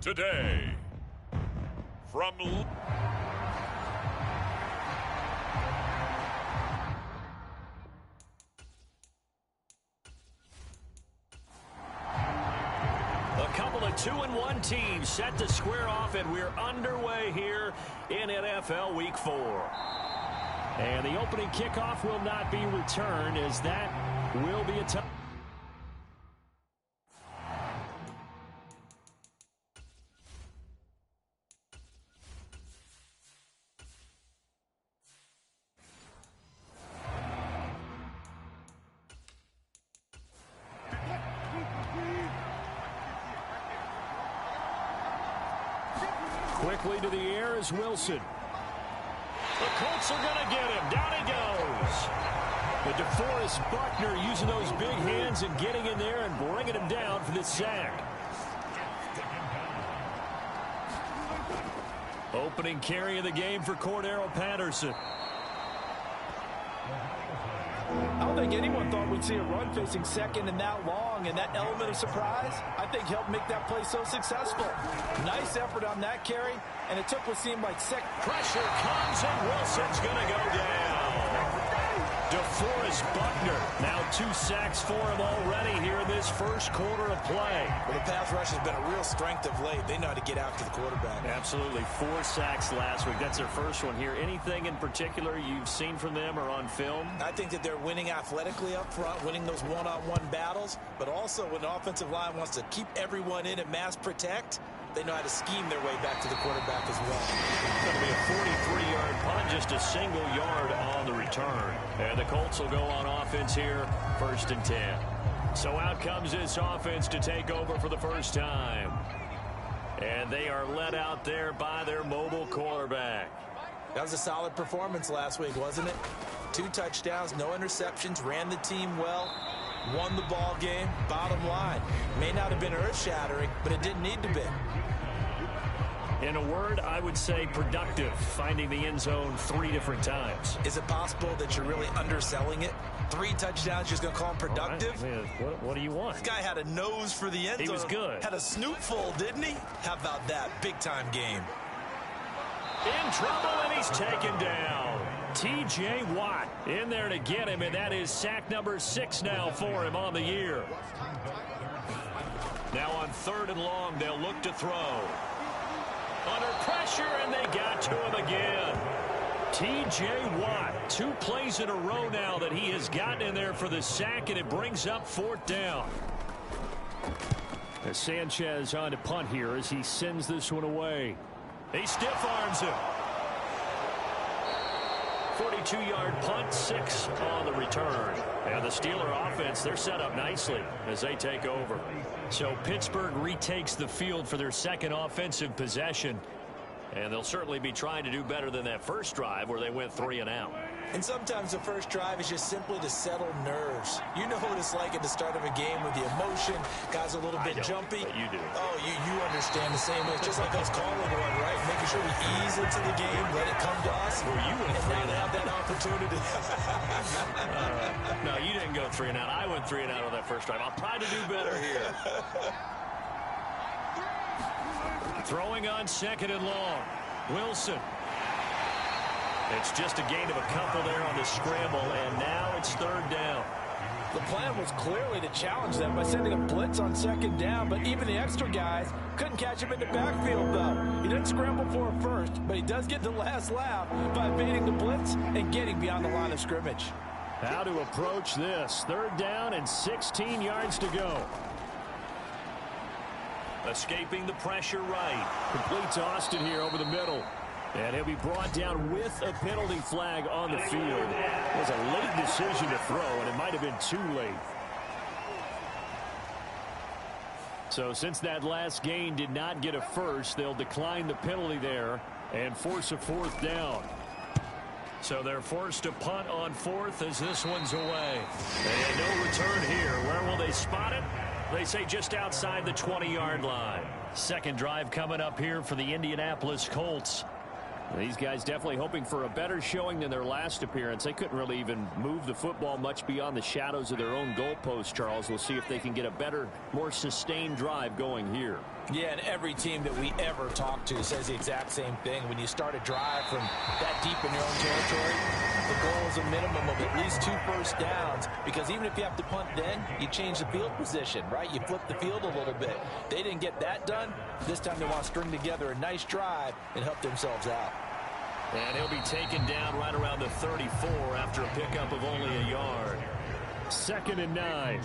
Today, from a couple of 2-1 teams set to square off, and we're underway here in NFL Week 4. And the opening kickoff will not be returned, as that will be a tough. Quickly to the air is Wilson. The Colts are going to get him. Down he goes. But DeForest Buckner using those big hands and getting in there and bringing him down for the sack. Opening carry of the game for Cordero Patterson. I don't think anyone thought we'd see a run facing second and that long, and that element of surprise, I think, helped make that play so successful. Nice effort on that carry, and it took what seemed like second. Pressure comes, and Wilson's going to go down. DeForest Buckner, now 2 sacks for him already here in this first quarter of play. Well, the pass rush has been a real strength of late. They know how to get after the quarterback. Absolutely. 4 sacks last week. That's their first one here. Anything in particular you've seen from them or on film? I think that they're winning athletically up front, winning those one-on-one battles, but also when the offensive line wants to keep everyone in and mass protect, they know how to scheme their way back to the quarterback as well. It's going to be a 43-yard punt, just a single yard on the return. And the Colts will go on offense here, 1st and 10. So out comes this offense to take over for the first time. And they are led out there by their mobile quarterback. That was a solid performance last week, wasn't it? 2 touchdowns, no interceptions, ran the team well, won the ball game. Bottom line, may not have been earth-shattering, but it didn't need to be. In a word, I would say productive, finding the end zone 3 different times. Is it possible that you're really underselling it? 3 touchdowns, you're just going to call him productive? Right. I mean, what do you want? This guy had a nose for the end zone. He was good. Had a snootful, didn't he? How about that? Big-time game. In trouble, and he's taken down. T.J. Watt in there to get him, and that is sack number 6 now for him on the year. Now on 3rd and long, they'll look to throw. Under pressure, and they got to him again. T.J. Watt, 2 plays in a row now that he has gotten in there for the sack, and it brings up 4th down. As Sanchez on to punt here as he sends this one away. He stiff arms him. 42-yard punt, 6 on the return. And the Steeler offense, they're set up nicely as they take over. So Pittsburgh retakes the field for their second offensive possession. And they'll certainly be trying to do better than that first drive where they went 3 and out. And sometimes the first drive is just simply to settle nerves. You know what it's like at the start of a game with the emotion. Guys a little bit jumpy. But you do. Oh, you understand the same way. It's just like us calling one, right? Making sure we ease into the game, let it come to us. Well, you went 3 and out. Have that opportunity. No, you didn't go 3 and out. I went 3 and out on that first drive. I'll try to do better here. Throwing on 2nd and long. Wilson. It's just a gain of a couple there on the scramble, and now it's 3rd down. The plan was clearly to challenge them by sending a blitz on 2nd down, but even the extra guys couldn't catch him in the backfield, though. He didn't scramble for it first, but he does get the last laugh by evading the blitz and getting beyond the line of scrimmage. How to approach this. 3rd down and 16 yards to go. Escaping the pressure right. Completes Austin here over the middle. And he'll be brought down with a penalty flag on the field. It was a late decision to throw, and it might have been too late. So since that last gain did not get a first, they'll decline the penalty there and force a 4th down. So they're forced to punt on 4th as this one's away. And no return here. Where will they spot it? They say just outside the 20-yard line. Second drive coming up here for the Indianapolis Colts. These guys definitely hoping for a better showing than their last appearance. They couldn't really even move the football much beyond the shadows of their own goalpost, Charles. We'll see if they can get a better, more sustained drive going here. Yeah, and every team that we ever talk to says the exact same thing. When you start a drive from that deep in your own territory, the goal is a minimum of at least 2 first downs, because even if you have to punt then, you change the field position, right? You flip the field a little bit. They didn't get that done. This time they want to string together a nice drive and help themselves out. And he'll be taken down right around the 34 after a pickup of only a yard. 2nd and 9.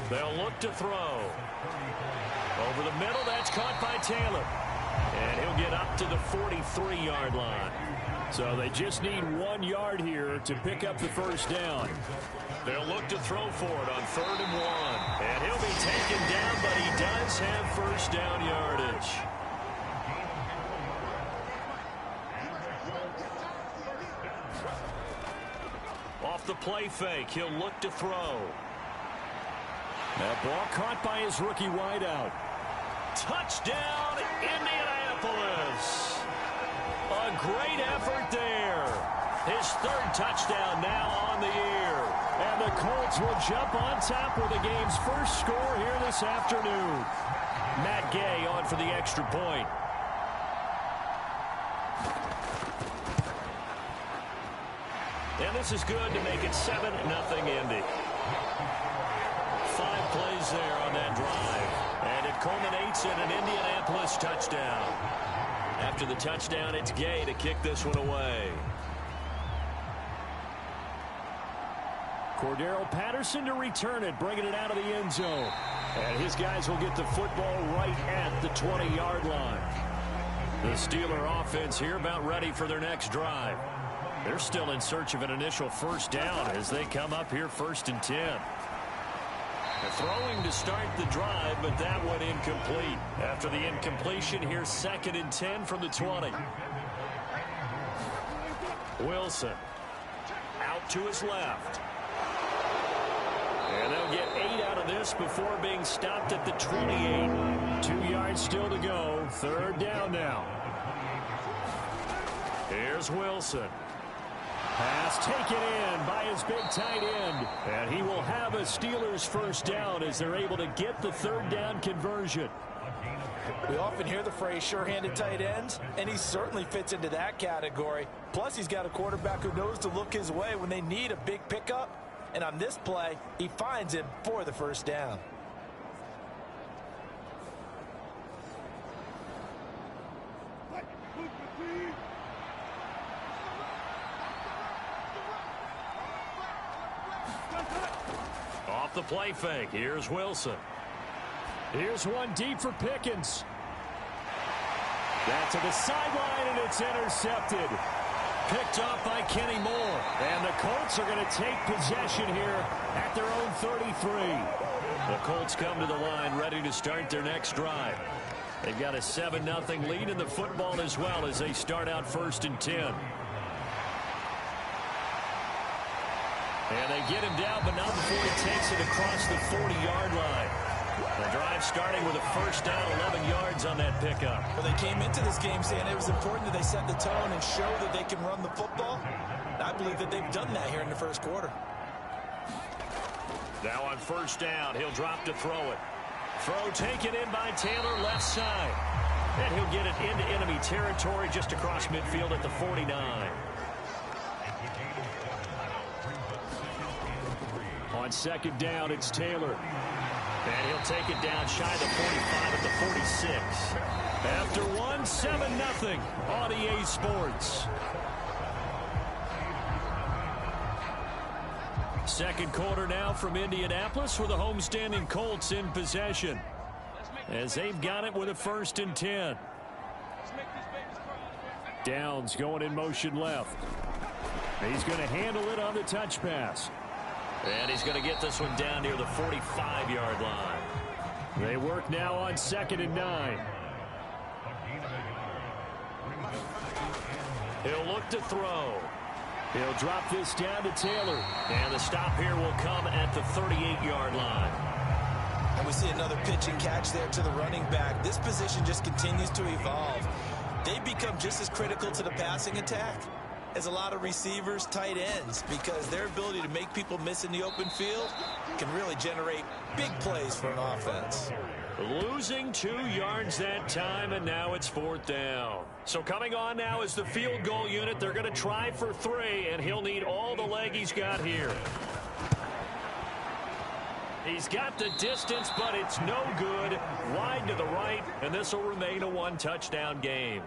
They'll look to throw. Over the middle, that's caught by Taylor. And he'll get up to the 43-yard line. So they just need 1 yard here to pick up the first down. They'll look to throw for it on 3rd and 1. And he'll be taken down, but he does have first down yardage. Off the play fake, he'll look to throw. That ball caught by his rookie wideout. Touchdown, Indianapolis. A great effort there. His 3rd touchdown now on the year. And the Colts will jump on top with the game's first score here this afternoon. Matt Gay on for the extra point. And this is good to make it 7-0 Indy. 5 plays there on that drive. And it culminates in an Indianapolis touchdown. After the touchdown, it's Gay to kick this one away. Cordero Patterson to return it, bringing it out of the end zone. And his guys will get the football right at the 20-yard line. The Steeler offense here about ready for their next drive. They're still in search of an initial first down as they come up here 1st and 10. They're throwing to start the drive, but that went incomplete. After the incompletion, here's 2nd and 10 from the 20. Wilson out to his left. And they'll get 8 out of this before being stopped at the 28. 2 yards still to go. 3rd down now. Here's Wilson. Pass taken in by his big tight end. And he will have a Steelers first down as they're able to get the 3rd down conversion. We often hear the phrase sure-handed tight ends, and he certainly fits into that category. Plus, he's got a quarterback who knows to look his way when they need a big pickup. And on this play, he finds him for the first down. Off the play fake, here's Wilson. Here's one deep for Pickens. That to the sideline, and it's intercepted. Picked off by Kenny Moore. And the Colts are going to take possession here at their own 33. The Colts come to the line ready to start their next drive. They've got a 7-0 lead in the football as well as they start out 1st and 10. And they get him down, but not before he takes it across the 40-yard line. The drive starting with a first down, 11 yards on that pickup. Well, they came into this game saying it was important that they set the tone and show that they can run the football. And I believe that they've done that here in the first quarter. Now on first down, he'll drop to throw it. Throw taken in by Taylor, left side. And he'll get it into enemy territory just across midfield at the 49. On 2nd down, it's Taylor. And he'll take it down shy of the 45 at the 46. After one, 7-0 on EA Sports. Second quarter now from Indianapolis with the homestanding Colts in possession. As they've got it with a 1st and 10. Downs going in motion left. He's going to handle it on the touch pass. And he's going to get this one down near the 45-yard line. They work now on 2nd and 9. He'll look to throw. He'll drop this down to Taylor. And the stop here will come at the 38-yard line. And we see another pitch and catch there to the running back. This position just continues to evolve. They become just as critical to the passing attack as a lot of receivers, tight ends, because their ability to make people miss in the open field can really generate big plays for an offense. Losing 2 yards that time, and now it's 4th down. So coming on now is the field goal unit. They're going to try for 3, and he'll need all the leg he's got here. He's got the distance, but it's no good. Wide to the right, and this will remain a 1-touchdown game.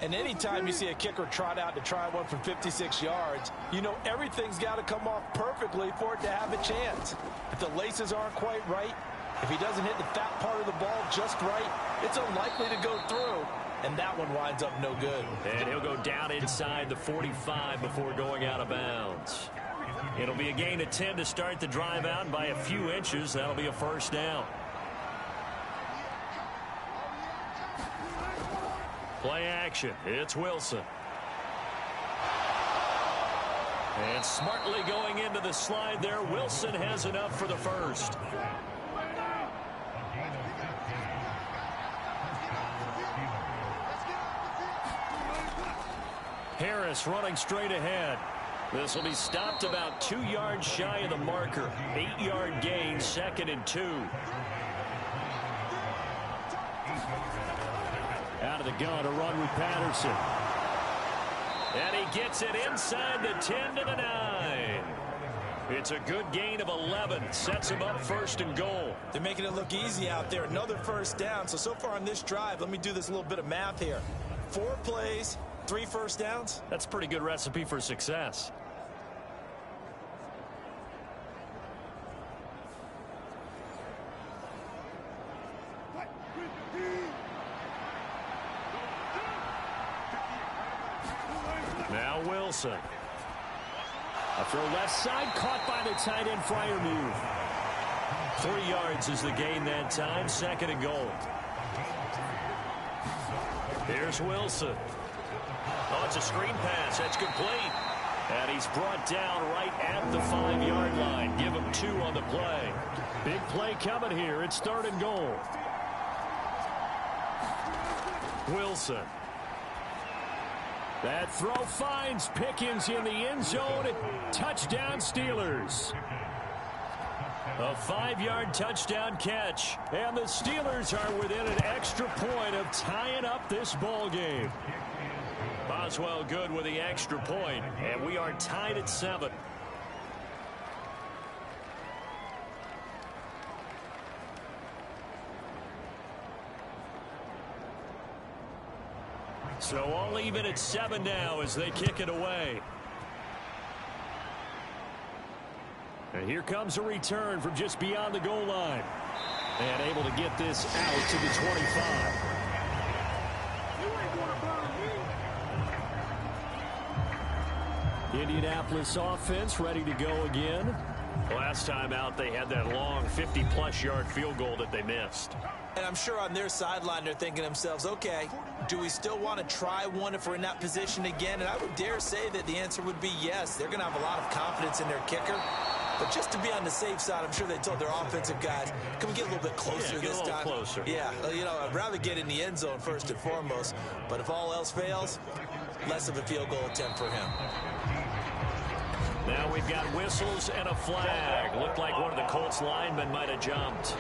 And anytime you see a kicker trot out to try one from 56 yards, you know everything's got to come off perfectly for it to have a chance. If the laces aren't quite right, if he doesn't hit the fat part of the ball just right, it's unlikely to go through. And that one winds up no good. And he'll go down inside the 45 before going out of bounds. It'll be a gain of 10 to start the drive out. By a few inches, that'll be a 1st down. Play action. It's Wilson. And smartly going into the slide there. Wilson has enough for the 1st. Harris running straight ahead. This will be stopped about 2 yards shy of the marker. 8-yard gain, 2nd and 2. Out of the gun, a run with Patterson. And he gets it inside the 10 to the 9. It's a good gain of 11. Sets him up 1st and goal. They're making it look easy out there. Another 1st down. So far on this drive, let me do this little bit of math here. 4 plays, 3 1st downs. That's a pretty good recipe for success. Now Wilson. A throw left side, caught by the tight end. Freiermuth. 3 yards is the gain that time. 2nd and goal. Here's Wilson. Oh, it's a screen pass. That's complete. And he's brought down right at the 5-yard line. Give him 2 on the play. Big play coming here. It's 3rd and goal. Wilson. That throw finds Pickens in the end zone. Touchdown Steelers. A 5-yard touchdown catch. And the Steelers are within an extra point of tying up this ball game. Boswell good with the extra point, and we are tied at 7. So all even at 7 now as they kick it away. And here comes a return from just beyond the goal line. And able to get this out to the 25. Indianapolis offense ready to go again. Last time out, they had that long 50-plus yard field goal that they missed. And I'm sure on their sideline they're thinking to themselves, okay, do we still want to try one if we're in that position again? And I would dare say that the answer would be yes. They're going to have a lot of confidence in their kicker. But just to be on the safe side, I'm sure they told their offensive guys, can we get a little bit closer this time? Closer. Yeah, you know, I'd rather get in the end zone first and foremost. But if all else fails, less of a field goal attempt for him. Now we've got whistles and a flag. Looked like one of the Colts linemen might have jumped.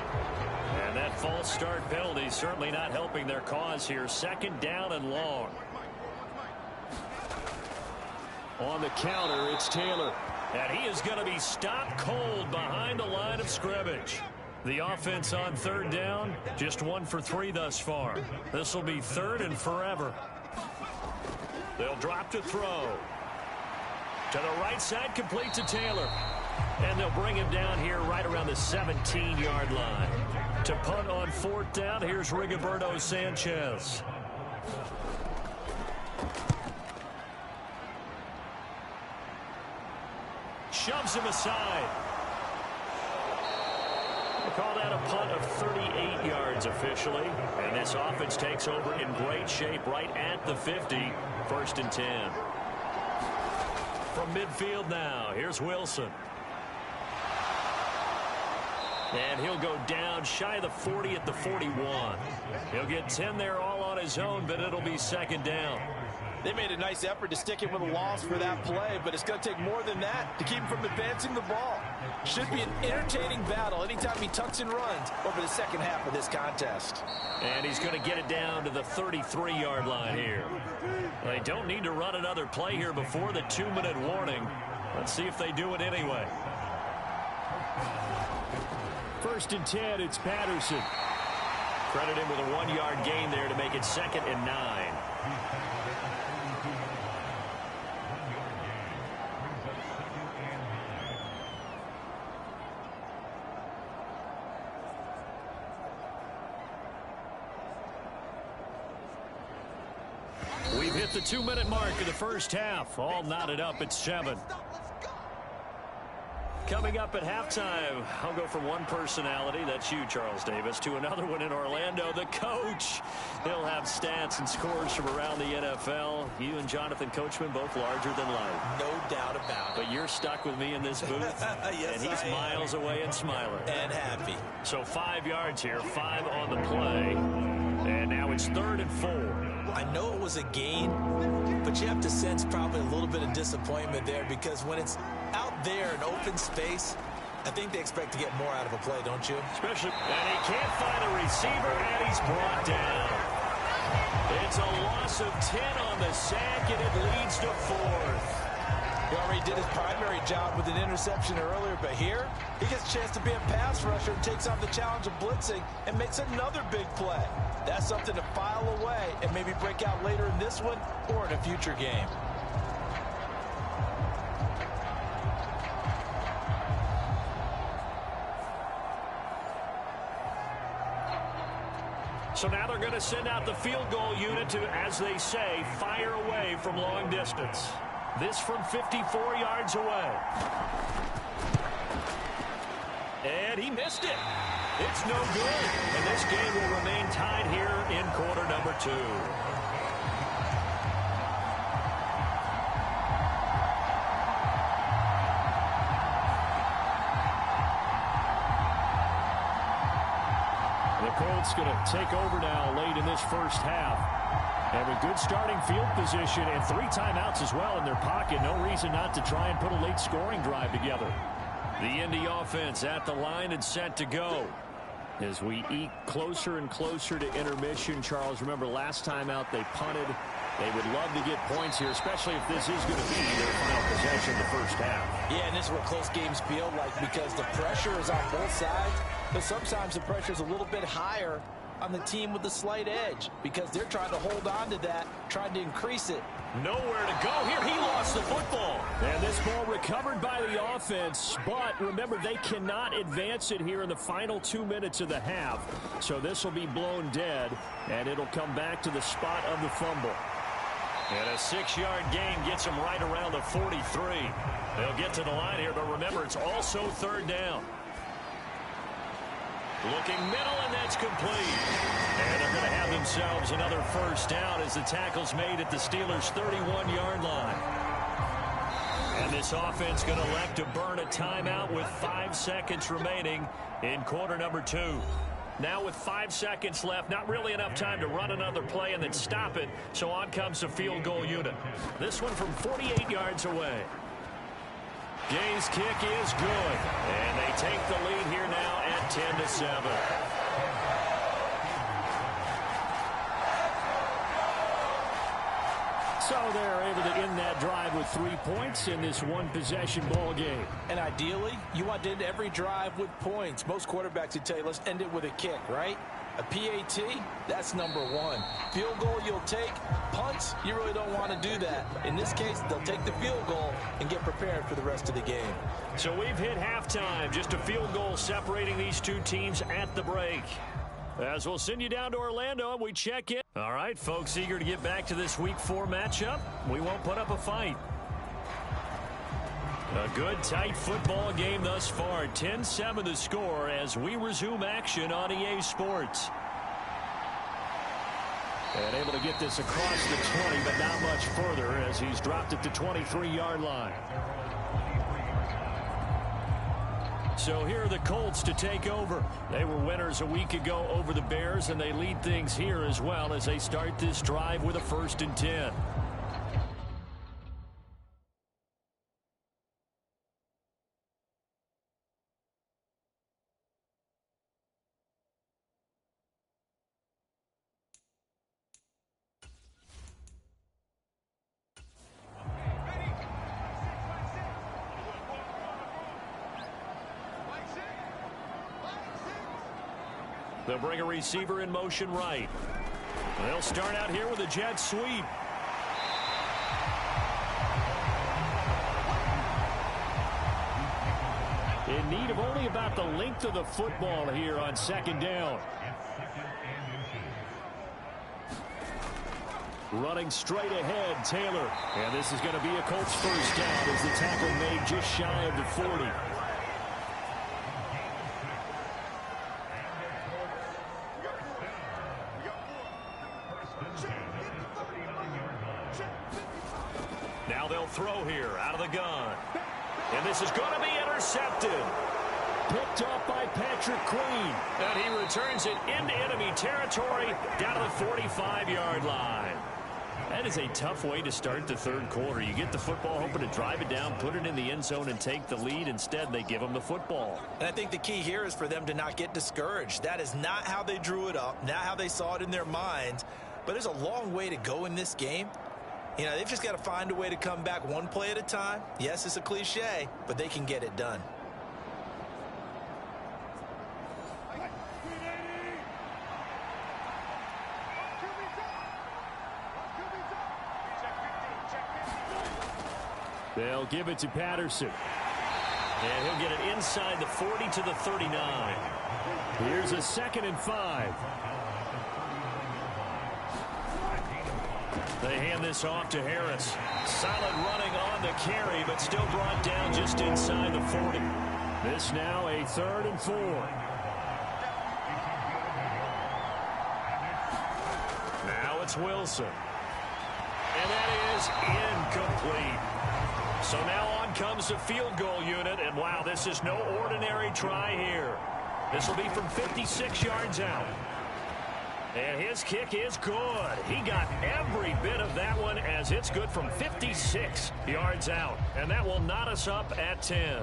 And that false start penalty certainly not helping their cause here. 2nd down and long. On the counter, it's Taylor. And he is going to be stopped cold behind the line of scrimmage. The offense on 3rd down, just 1 for 3 thus far. This will be 3rd and forever. They'll drop to throw. To the right side, complete to Taylor. And they'll bring him down here right around the 17-yard line. To punt on 4th down, here's Rigoberto Sanchez. Shoves him aside. They call that a punt of 38 yards officially. And this offense takes over in great shape right at the 50. 1st and 10. From midfield now, here's Wilson. And he'll go down shy of the 40 at the 41. He'll get 10 there all on his own, but it'll be second down. They made a nice effort to stick him with a loss for that play, but it's going to take more than that to keep him from advancing the ball. Should be an entertaining battle anytime he tucks and runs over the second half of this contest. And he's going to get it down to the 33-yard line here. They don't need to run another play here before the 2-minute warning. Let's see if they do it anyway. 1st and 10, it's Patterson. Credit him with a 1-yard gain there to make it 2nd and 9. We've hit the 2-minute mark of the first half. All knotted up at 7. Coming up at halftime, I'll go from one personality, that's you, Charles Davis, to another one in Orlando, the coach. He'll have stats and scores from around the NFL. You and Jonathan Coachman both larger than life. No doubt about it. But you're stuck with me in this booth, yes, and he's miles away and smiling. And happy. So 5 yards here, 5 on the play, and now it's 3rd and 4. I know it was a gain, but you have to sense probably a little bit of disappointment there because when it's out there in open space, I think they expect to get more out of a play, don't you? Especially, and he can't find a receiver, and he's brought down. It's a loss of 10 on the sack, and it leads to 4th. He already did his primary job with an interception earlier, but here he gets a chance to be a pass rusher and takes on the challenge of blitzing and makes another big play. That's something to file away and maybe break out later in this one or in a future game. So now they're going to send out the field goal unit to, as they say, fire away from long distance. This from 54 yards away. And he missed it. It's no good. And this game will remain tied here in quarter number 2. The Colts going to take over now late in this first half. And with good starting field position and 3 timeouts as well in their pocket, no reason not to try and put a late scoring drive together. The Indy offense at the line and set to go. As we eke closer and closer to intermission, Charles, remember last time out they punted. They would love to get points here, especially if this is going to be their final possession of the first half. Yeah, and this is what close games feel like because the pressure is on both sides, but sometimes the pressure is a little bit higher on the team with the slight edge because they're trying to hold on to that, trying to increase it. Nowhere to go here. He lost the football. And this ball recovered by the offense, but remember, they cannot advance it here in the final 2 minutes of the half. So this will be blown dead, and it'll come back to the spot of the fumble. And a 6-yard gain gets him right around the 43. They'll get to the line here, but remember, it's also 3rd down. Looking middle, and that's complete. And they're going to have themselves another first down as the tackle's made at the Steelers' 31-yard line. And this offense going to elect to burn a timeout with 5 seconds remaining in quarter number 2. Now with 5 seconds left, not really enough time to run another play and then stop it, so on comes the field goal unit. This one from 48 yards away. Gay's kick is good, and they take the lead here now at 10-7. So they're able to end that drive with 3 points in this one-possession ball game. And ideally, you want to end every drive with points. Most quarterbacks would tell you, let's end it with a kick, right? A PAT, that's number 1. Field goal you'll take. Punts, you really don't want to do that. In this case, they'll take the field goal and get prepared for the rest of the game. So we've hit halftime. Just a field goal separating these two teams at the break. As we'll send you down to Orlando and we check in. All right, folks, eager to get back to this Week 4 matchup. We won't put up a fight. A good, tight football game thus far. 10-7 the score as we resume action on EA Sports. And able to get this across the 20, but not much further as he's dropped it to 23-yard line. So here are the Colts to take over. They were winners a week ago over the Bears, and they lead things here as well as they start this drive with a 1st and 10. They'll bring a receiver in motion right. They'll start out here with a jet sweep. In need of only about the length of the football here on 2nd down. Running straight ahead, Taylor. And this is going to be a Colts 1st down as the tackle made just shy of the 40. Now they'll throw here out of the gun. And this is going to be intercepted. Picked up by Patrick Queen. And he returns it into enemy territory down to the 45-yard line. That is a tough way to start the 3rd quarter. You get the football, hoping to drive it down, put it in the end zone, and take the lead. Instead, they give them the football. And I think the key here is for them to not get discouraged. That is not how they drew it up, not how they saw it in their minds. But there's a long way to go in this game. You know, they've just got to find a way to come back one play at a time. Yes, it's a cliche, but they can get it done. They'll give it to Patterson. And he'll get it inside the 40 to the 39. Here's a 2nd and 5. They hand this off to Harris. Solid running on the carry, but still brought down just inside the 40. This now a 3rd and 4. Now it's Wilson. And that is incomplete. So now on comes the field goal unit, and wow, this is no ordinary try here. This will be from 56 yards out. And his kick is good. He got every bit of that one as it's good from 56 yards out. And that will knot us up at 10.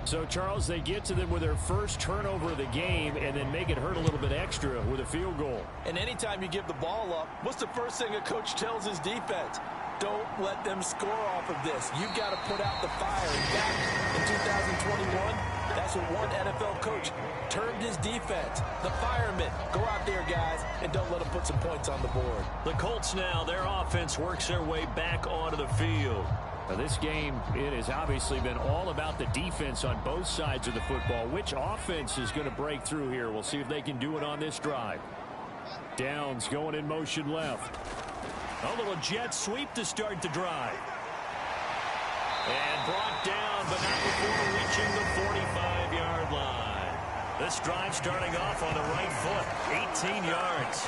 So, Charles, they get to them with their first turnover of the game and then make it hurt a little bit extra with a field goal. And anytime you give the ball up, what's the first thing a coach tells his defense? Don't let them score off of this. You've got to put out the fire. In fact, in 2021, that's what one NFL coach termed his defense. The firemen. Go out there, guys, and don't let them put some points on the board. The Colts now, their offense works their way back onto the field. Now, this game, it has obviously been all about the defense on both sides of the football. Which offense is going to break through here? We'll see if they can do it on this drive. Downs going in motion left. A little jet sweep to start the drive. And brought down, but not before reaching the 45-yard line. This drive starting off on the right foot, 18 yards.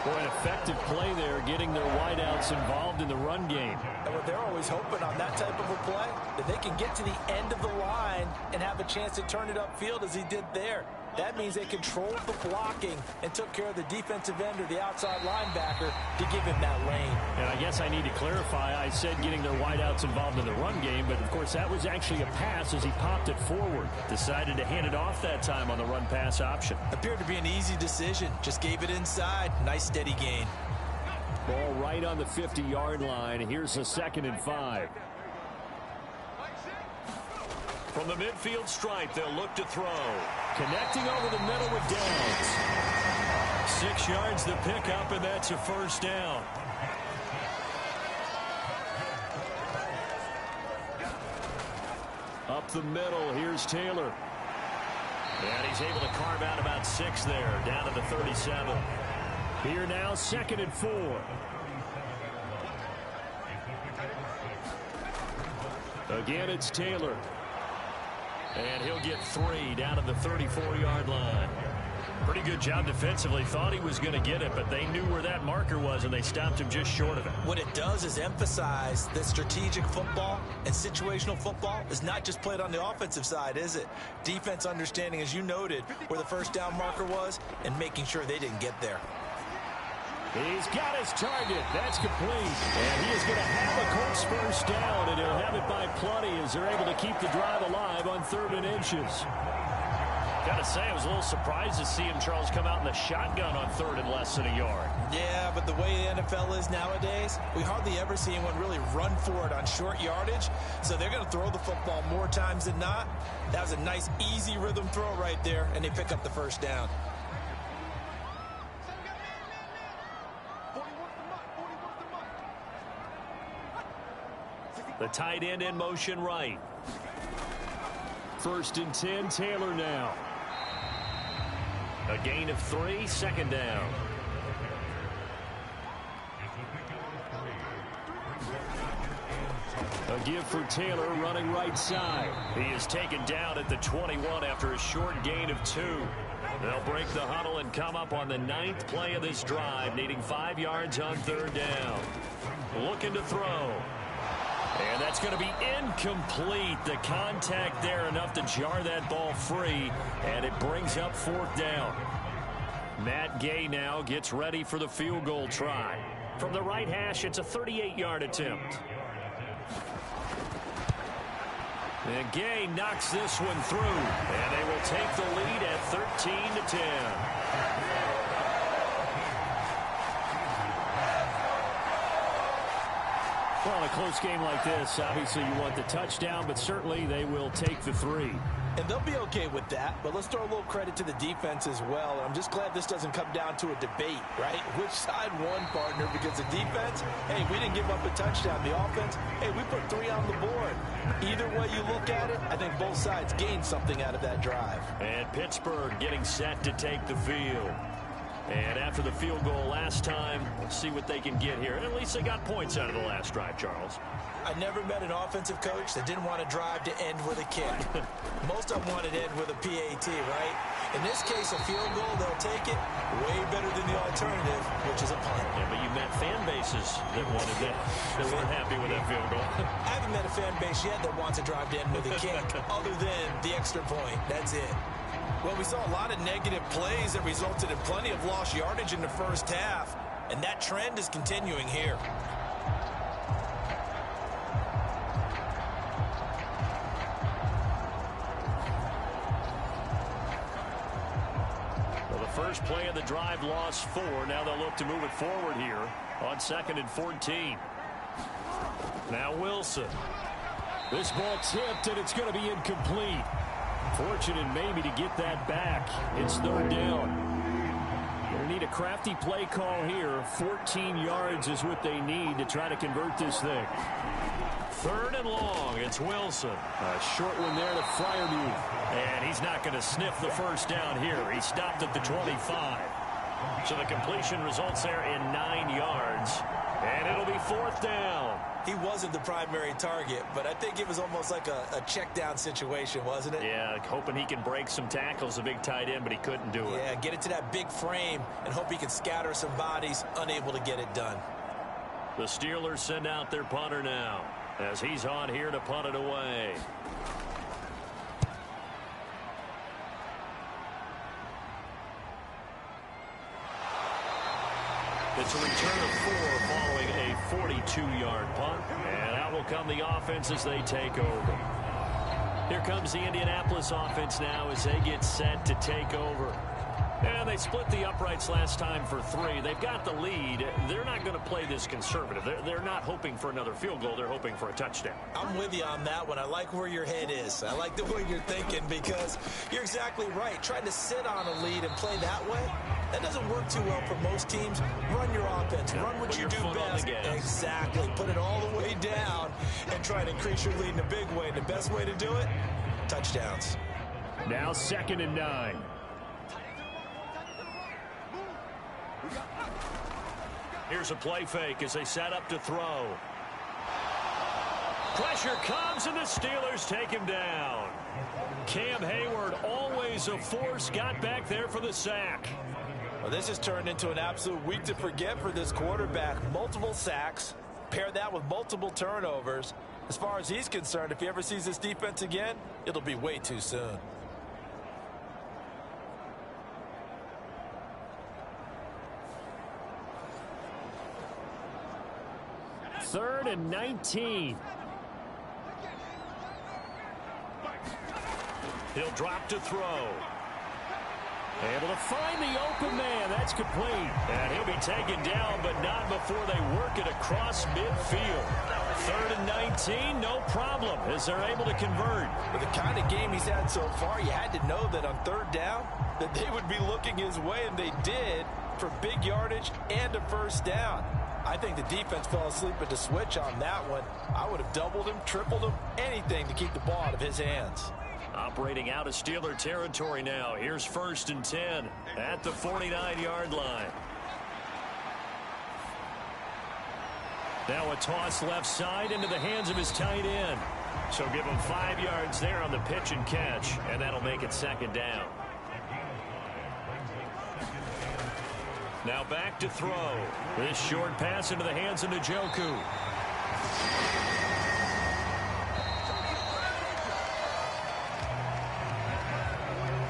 Boy, an effective play there, getting their wideouts involved in the run game. And what they're always hoping on that type of a play, that they can get to the end of the line and have a chance to turn it upfield as he did there. That means they controlled the blocking and took care of the defensive end or the outside linebacker to give him that lane. And I guess I need to clarify, I said getting their wideouts involved in the run game, but of course that was actually a pass as he popped it forward. Decided to hand it off that time on the run pass option. Appeared to be an easy decision. Just gave it inside. Nice steady gain. Ball right on the 50-yard line. Here's a 2nd and 5. From the midfield stripe, they'll look to throw. Connecting over the middle with Downs. 6 yards to pick up, and that's a first down. Up the middle, here's Taylor. And he's able to carve out about 6 there, down to the 37. Here now, 2nd and 4. Again, it's Taylor. And he'll get 3 down to the 34-yard line. Pretty good job defensively. Thought he was going to get it, but they knew where that marker was, and they stopped him just short of it. What it does is emphasize that strategic football and situational football is not just played on the offensive side, is it? Defense understanding, as you noted, where the first down marker was and making sure they didn't get there. He's got his target. That's complete. And he is going to have a Colts first down, and he'll have it by plenty as they're able to keep the drive alive on 3rd and inches. Got to say, I was a little surprised to see him, Charles, come out in the shotgun on 3rd and less than a yard. Yeah, but the way the NFL is nowadays, we hardly ever see anyone really run for it on short yardage. So they're going to throw the football more times than not. That was a nice, easy rhythm throw right there, and they pick up the first down. The tight end in motion right. 1st and 10, Taylor now. A gain of 3, 2nd down. A give for Taylor running right side. He is taken down at the 21 after a short gain of 2. They'll break the huddle and come up on the 9th play of this drive, needing 5 yards on 3rd down. Looking to throw. And that's going to be incomplete. The contact there enough to jar that ball free, and it brings up 4th down. Matt Gay now gets ready for the field goal try. From the right hash, it's a 38-yard attempt. And Gay knocks this one through, and they will take the lead at 13-10. Well, in a close game like this, obviously you want the touchdown, but certainly they will take the 3. And they'll be okay with that, but let's throw a little credit to the defense as well. I'm just glad this doesn't come down to a debate, right? Which side won, partner? Because the defense, hey, we didn't give up a touchdown. The offense, hey, we put 3 on the board. Either way you look at it, I think both sides gained something out of that drive. And Pittsburgh getting set to take the field. And after the field goal last time, we'll see what they can get here. And at least they got points out of the last drive, Charles. I never met an offensive coach that didn't want to drive to end with a kick. Most of them wanted to end with a PAT, right? In this case, a field goal, they'll take it way better than the alternative, which is a punt. Yeah, but you met fan bases that wanted that, that weren't happy with that field goal. I haven't met a fan base yet that wants to drive to end with a kick, other than the extra point. That's it. Well, we saw a lot of negative plays that resulted in plenty of lost yardage in the first half, and that trend is continuing here. Well, the first play of the drive lost 4. Now they'll look to move it forward here on 2nd and 14. Now Wilson. This ball tipped, and it's going to be incomplete. Fortunate maybe to get that back. It's 3rd down. Going to need a crafty play call here. 14 yards is what they need to try to convert this thing. 3rd and long. It's Wilson. A short one there to Freiermuth. And he's not going to sniff the first down here. He stopped at the 25. So the completion results there in 9 yards. And it'll be 4th down. He wasn't the primary target, but I think it was almost like a check down situation, wasn't it? Yeah, hoping he can break some tackles, a big tight end, but he couldn't do it. Yeah, get it to that big frame and hope he can scatter some bodies, unable to get it done. The Steelers send out their punter now as he's on here to punt it away. It's a return of 4 following a 42-yard punt. And out will come the offense as they take over. Here comes the Indianapolis offense now as they get set to take over. And they split the uprights last time for 3. They've got the lead. They're not going to play this conservative. They're not hoping for another field goal. They're hoping for a touchdown. I'm with you on that one. I like where your head is. I like the way you're thinking because you're exactly right. Trying to sit on a lead and play that way, that doesn't work too well for most teams. Run your offense. Run what you do best. Exactly. Put it all the way down and try and increase your lead in a big way. And the best way to do it, touchdowns. Now 2nd and 9. Here's a play fake as they set up to throw. Pressure comes, and the Steelers take him down. Cam Hayward, always a force, got back there for the sack. Well, this has turned into an absolute week to forget for this quarterback. Multiple sacks, pair that with multiple turnovers. As far as he's concerned, if he ever sees this defense again, it'll be way too soon. Third and 19. He'll drop to throw. Able to find the open man. That's complete. And he'll be taken down, but not before they work it across midfield. Third and 19, no problem, as they're able to convert. With the kind of game he's had so far, you had to know that on third down, that they would be looking his way, and they did, for big yardage and a first down. I think the defense fell asleep at the switch on that one. I would have doubled him, tripled him, anything to keep the ball out of his hands. Operating out of Steeler territory now. Here's first and 10 at the 49-yard line. Now a toss left side into the hands of his tight end. So give him 5 yards there on the pitch and catch, and that'll make it second down. Now back to throw. This short pass into the hands of Njoku.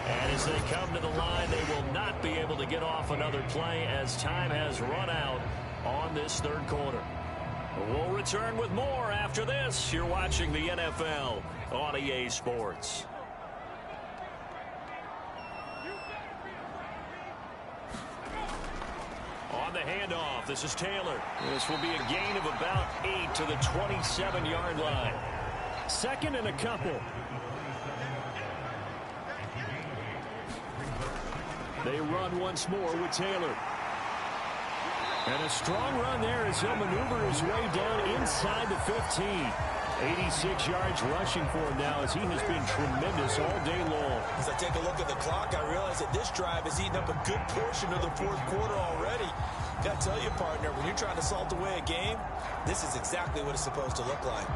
And as they come to the line, they will not be able to get off another play as time has run out on this third quarter. We'll return with more after this. You're watching the NFL on EA Sports. On the handoff, this is Taylor. This will be a gain of about 8 to the 27-yard line. Second and a couple. They run once more with Taylor. And a strong run there as he'll maneuver his way down inside the 15. 86 yards rushing for him now as he has been tremendous all day long. As I take a look at the clock, I realize that this drive has eaten up a good portion of the fourth quarter already. Got to tell you, partner, when you're trying to salt away a game, this is exactly what it's supposed to look like.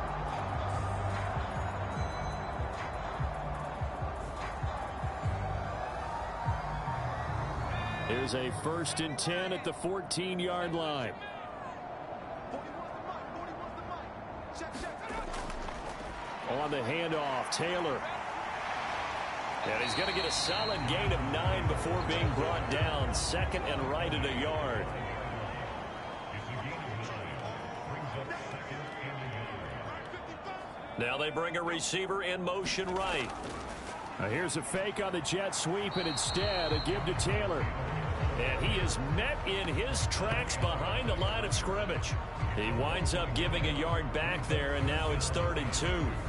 Here's a first and 10 at the 14-yard line. On the handoff, Taylor. And he's going to get a solid gain of 9 before being brought down. Second and right at a yard. Now they bring a receiver in motion right. Now here's a fake on the jet sweep, and instead a give to Taylor. And he is met in his tracks behind the line of scrimmage. He winds up giving a yard back there, and now it's 3rd and 2.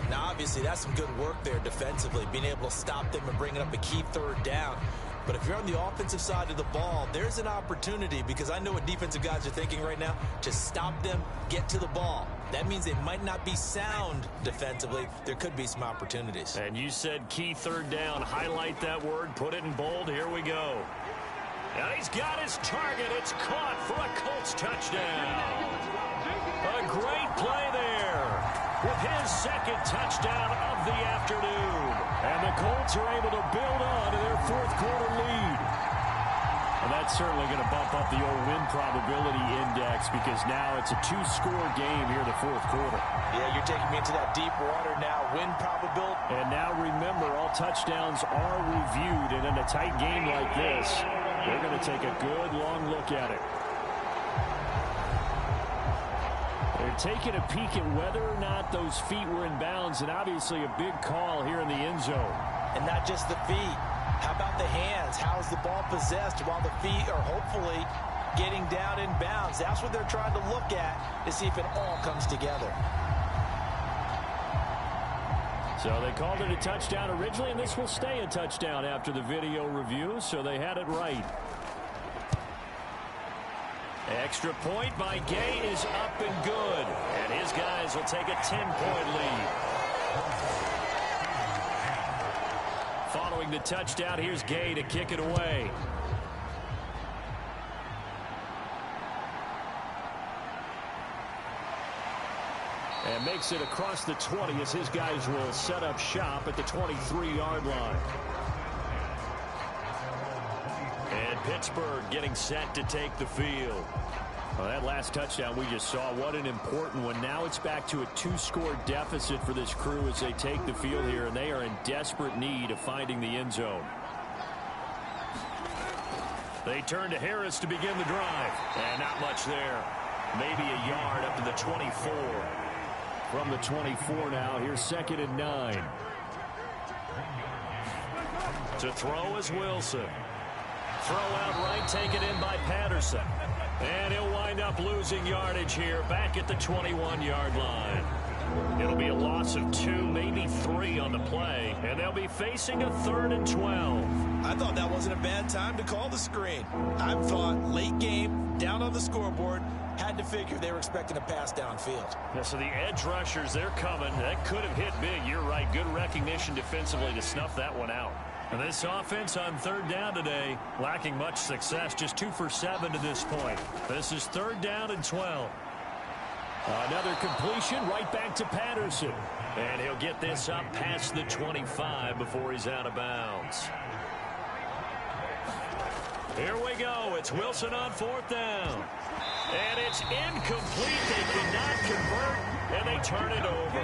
Now, obviously, that's some good work there defensively, being able to stop them and bringing up a key third down. But if you're on the offensive side of the ball, there's an opportunity, because I know what defensive guys are thinking right now, to stop them, get to the ball. That means they might not be sound defensively. There could be some opportunities. And you said key third down. Highlight that word. Put it in bold. Here we go. And he's got his target. It's caught for a Colts touchdown. A great play there with his second touchdown of the afternoon. And the Colts are able to build on to their fourth quarter lead. And that's certainly going to bump up the old win probability index, because now it's a 2-score game here in the fourth quarter. Yeah, you're taking me into that deep water now. Win probability. And now remember, all touchdowns are reviewed. And in a tight game like this, they're going to take a good long look at it. They're taking a peek at whether or not those feet were in bounds, and obviously a big call here in the end zone. And not just the feet. How about the hands? How is the ball possessed while the feet are hopefully getting down in bounds? That's what they're trying to look at to see if it all comes together. So they called it a touchdown originally, and this will stay a touchdown after the video review, so they had it right. Extra point by Gay is up and good, and his guys will take a 10-point lead. Following the touchdown, here's Gay to kick it away. And makes it across the 20 as his guys will set up shop at the 23-yard line. And Pittsburgh getting set to take the field. Well, that last touchdown we just saw, what an important one. Now it's back to a 2-score deficit for this crew as they take the field here, and they are in desperate need of finding the end zone. They turn to Harris to begin the drive. And not much there. Maybe a yard up to the 24. From the 24 now, here's 2nd and 9. To throw is Wilson. Throw out right, taken in by Patterson. And he'll wind up losing yardage here back at the 21-yard line. It'll be a loss of 2, maybe 3 on the play, and they'll be facing a 3rd and 12. I thought that wasn't a bad time to call the screen. I thought late game, down on the scoreboard, had to figure they were expecting a pass downfield. Yeah, so the edge rushers, they're coming. That could have hit big. You're right. Good recognition defensively to snuff that one out. And this offense on 3rd down today, lacking much success. Just 2 for 7 to this point. This is 3rd down and 12. Another completion right back to Patterson. And he'll get this up past the 25 before he's out of bounds. Here we go. It's Wilson on 4th down. And it's incomplete. They cannot convert, and they turn it over.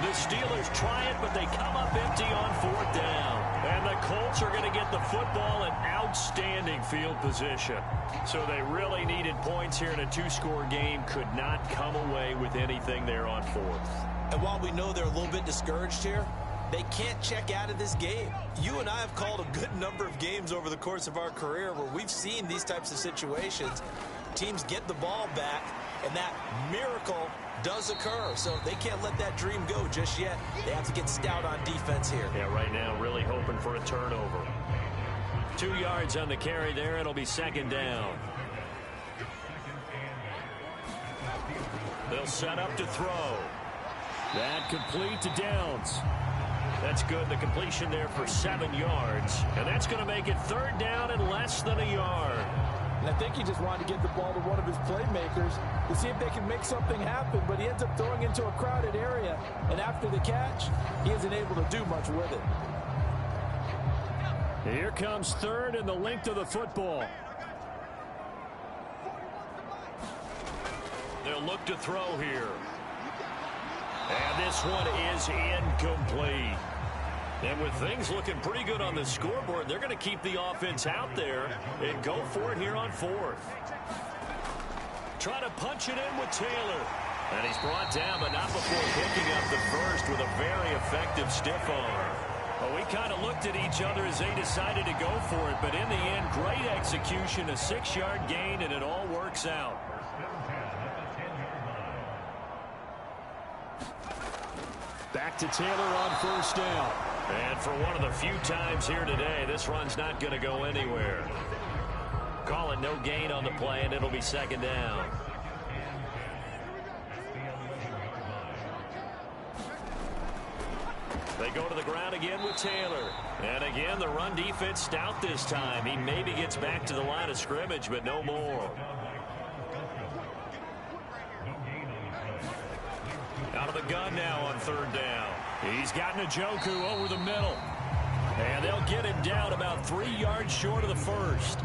The Steelers try it, but they come up empty on 4th down. And the Colts are going to get the football in outstanding field position. So they really needed points here in a 2-score game. Could not come away with anything there on 4th. And while we know they're a little bit discouraged here, they can't check out of this game. You and I have called a good number of games over the course of our career where we've seen these types of situations. Teams get the ball back, and that miracle does occur. So they can't let that dream go just yet. They have to get stout on defense here. Yeah, right now really hoping for a turnover. 2 yards on the carry there. It'll be 2nd down. They'll set up to throw. That complete to Downs. That's good. The completion there for 7 yards. And that's going to make it 3rd down and less than a yard. And I think he just wanted to get the ball to one of his playmakers to see if they can make something happen, but he ends up throwing into a crowded area. And after the catch, he isn't able to do much with it. Here comes 3rd and the length of the football. They'll look to throw here. And this one is incomplete. And with things looking pretty good on the scoreboard, they're going to keep the offense out there and go for it here on 4th. Try to punch it in with Taylor. And he's brought down, but not before picking up the first with a very effective stiff arm. Well, we kind of looked at each other as they decided to go for it, but in the end, great execution, a 6-yard gain, and it all works out. Back to Taylor on 1st down. And for one of the few times here today, this run's not going to go anywhere. Call it no gain on the play, and it'll be 2nd down. They go to the ground again with Taylor. And again, the run defense stout this time. He maybe gets back to the line of scrimmage, but no more. Out of the gun now on 3rd down. He's got Njoku over the middle. And they'll get him down about 3 yards short of the first.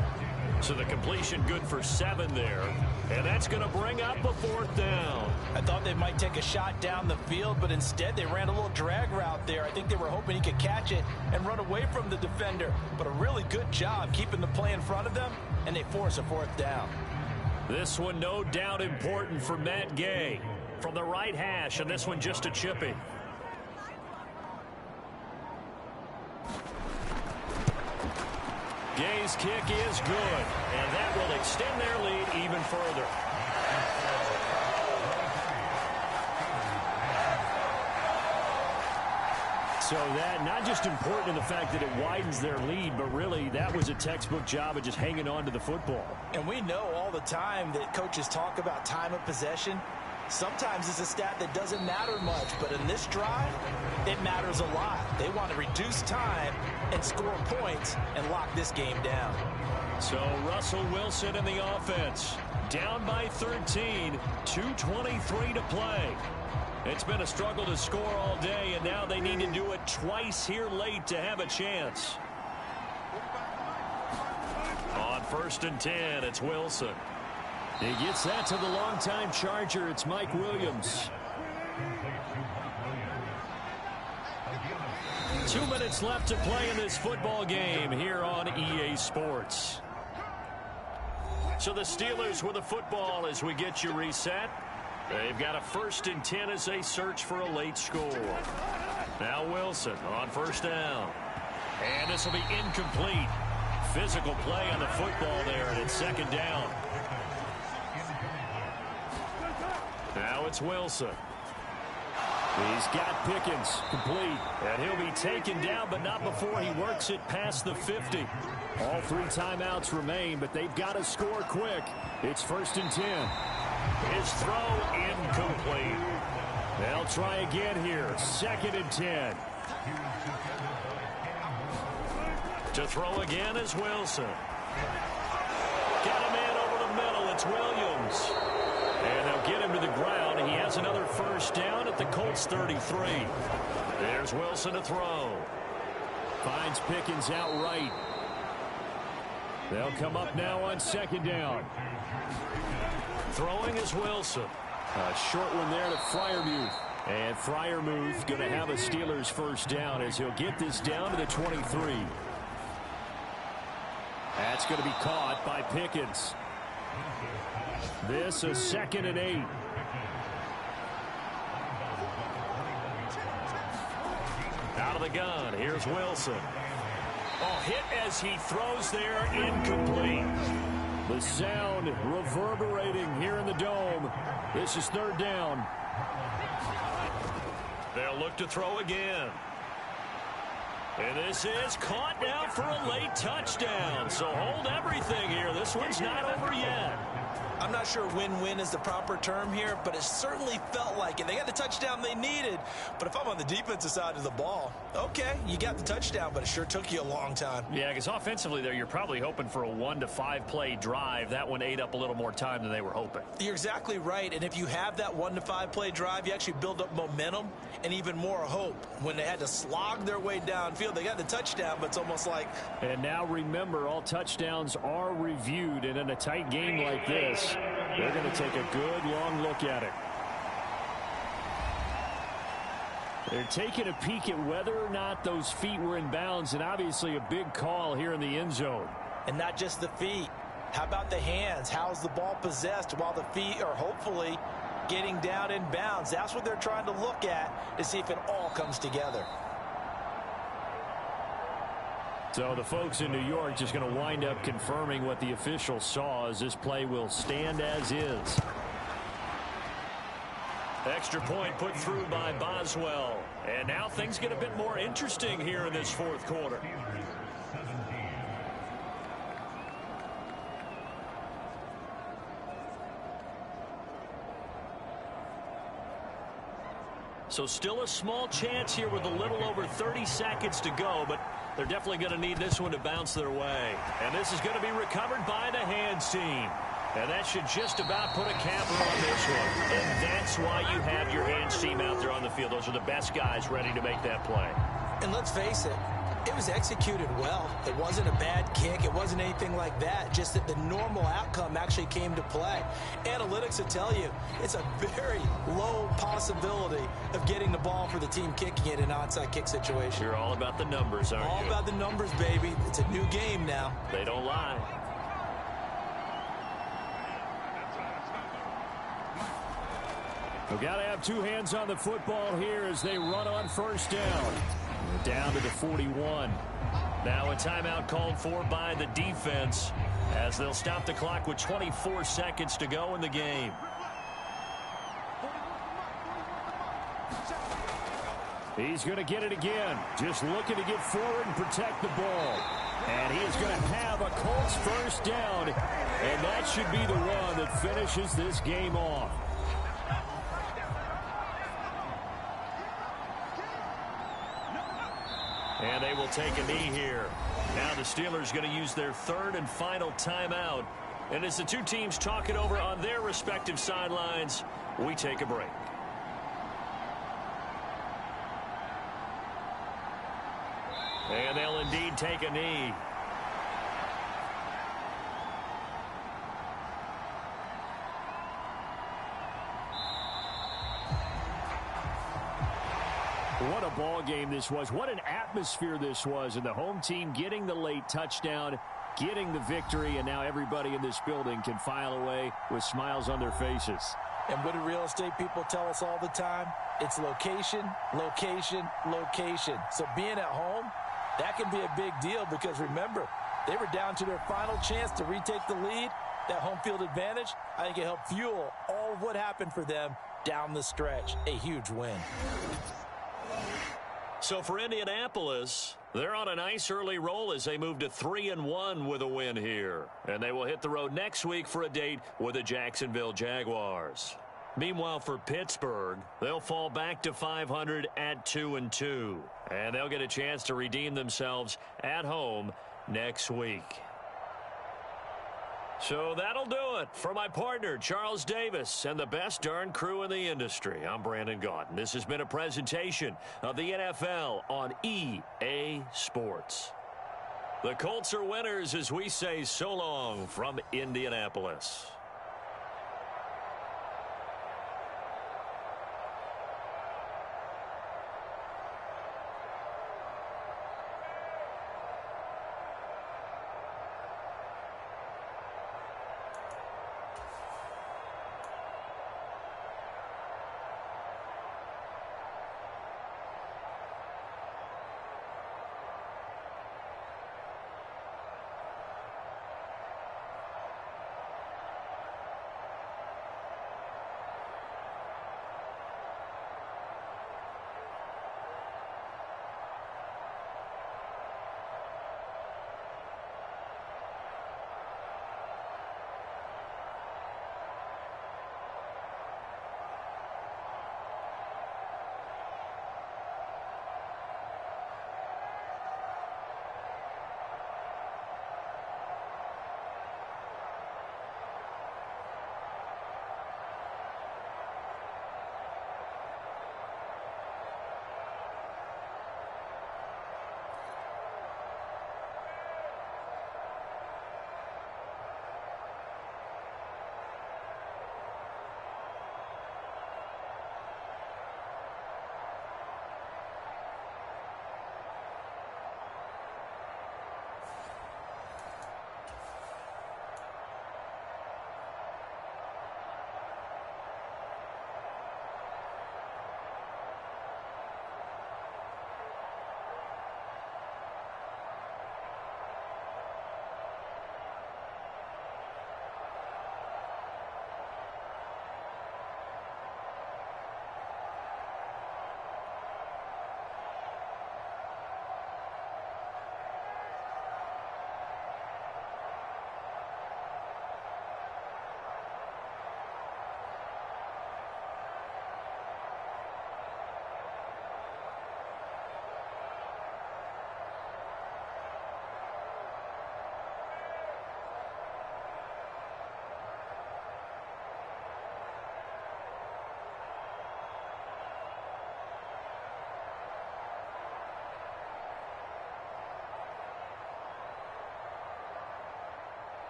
So the completion good for 7 there. And that's going to bring up a 4th down. I thought they might take a shot down the field, but instead they ran a little drag route there. I think they were hoping he could catch it and run away from the defender. But a really good job keeping the play in front of them, and they force a 4th down. This one no doubt important for Matt Gay. From the right hash, and this one just a chippy. Gay's kick is good, and that will extend their lead even further. So that not just important in the fact that it widens their lead, but really that was a textbook job of just hanging on to the football. And we know all the time that coaches talk about time of possession. Sometimes it's a stat that doesn't matter much, but in this drive, it matters a lot. They want to reduce time and score points and lock this game down. So Russell Wilson in the offense. down by 13, 2:23 to play. It's been a struggle to score all day, and now they need to do it twice here late to have a chance. On 1st and 10, it's Wilson. He gets that to the longtime Charger. It's Mike Williams. 2 minutes left to play in this football game here on EA Sports. So the Steelers with the football as we get you reset. They've got a 1st and 10 as they search for a late score. Now Wilson on 1st down. And this will be incomplete. Physical play on the football there, and it's 2nd down. Now it's Wilson. He's got Pickens complete, and he'll be taken down, but not before he works it past the 50. All 3 timeouts remain, but they've got to score quick. It's 1st and 10. His throw incomplete. They'll try again here. 2nd and 10. To throw again is Wilson. Get him in over the middle. It's Williams. And they'll get him to the ground. He has another 1st down at the Colts 33. There's Wilson to throw. Finds Pickens outright. They'll come up now on 2nd down. Throwing is Wilson. A short one there to Freiermuth. And Freiermuth going to have a Steelers 1st down as he'll get this down to the 23. That's going to be caught by Pickens. This is 2nd and 8. Out of the gun. Here's Wilson. Oh, hit as he throws there. Incomplete. The sound reverberating here in the dome. This is 3rd down. They'll look to throw again. And this is caught now for a late touchdown. So hold everything here. This one's not over yet. I'm not sure win-win is the proper term here, but it certainly felt like it. They got the touchdown they needed, but if I'm on the defensive side of the ball, okay, you got the touchdown, but it sure took you a long time. Yeah, because offensively there, you're probably hoping for a 1 to 5 play drive. That one ate up a little more time than they were hoping. You're exactly right, and if you have that 1 to 5 play drive, you actually build up momentum and even more hope. When they had to slog their way downfield, they got the touchdown, but it's almost like... And now remember, all touchdowns are reviewed, and in a tight game like this, they're going to take a good long look at it. They're taking a peek at whether or not those feet were in bounds, and obviously a big call here in the end zone. And not just the feet. How about the hands? How's the ball possessed while the feet are hopefully getting down in bounds? That's what they're trying to look at to see if it all comes together. So the folks in New York just going to wind up confirming what the officials saw, as this play will stand as is. Extra point put through by Boswell. And now things get a bit more interesting here in this 4th quarter. So still a small chance here with a little over 30 seconds to go, but they're definitely going to need this one to bounce their way. And this is going to be recovered by the hands team. And that should just about put a capper on this one. And that's why you have your hands team out there on the field. Those are the best guys ready to make that play. And let's face it, it was executed well. It wasn't a bad kick. It wasn't anything like that. Just that the normal outcome actually came to play. Analytics will tell you it's a very low possibility of getting the ball for the team kicking it in an onside kick situation. You're all about the numbers, aren't you? All about the numbers, baby. It's a new game now. They don't lie. We've got to have 2 hands on the football here as they run on 1st down. Down to the 41. Now a timeout called for by the defense as they'll stop the clock with 24 seconds to go in the game. He's going to get it again. Just looking to get forward and protect the ball. And he is going to have a Colts 1st down. And that should be the one that finishes this game off. And they will take a knee here. Now the Steelers going to use their 3rd and final timeout And as the two teams talk it over on their respective sidelines, we take a break. And they'll indeed take a knee. What a ball game this was. What an atmosphere this was. And the home team getting the late touchdown, getting the victory, and now everybody in this building can file away with smiles on their faces. And what do real estate people tell us all the time? It's location, location, location. So being at home, that can be a big deal because, remember, they were down to their final chance to retake the lead. That home field advantage, I think it helped fuel all of what happened for them down the stretch. A huge win. So for Indianapolis, they're on a nice early roll as they move to 3-1 with a win here. And they will hit the road next week for a date with the Jacksonville Jaguars. Meanwhile, for Pittsburgh, they'll fall back to 500 at 2-2. And they'll get a chance to redeem themselves at home next week. So that'll do it for my partner, Charles Davis, and the best darn crew in the industry. I'm Brandon Gaudin. This has been a presentation of the NFL on EA Sports. The Colts are winners as we say so long from Indianapolis.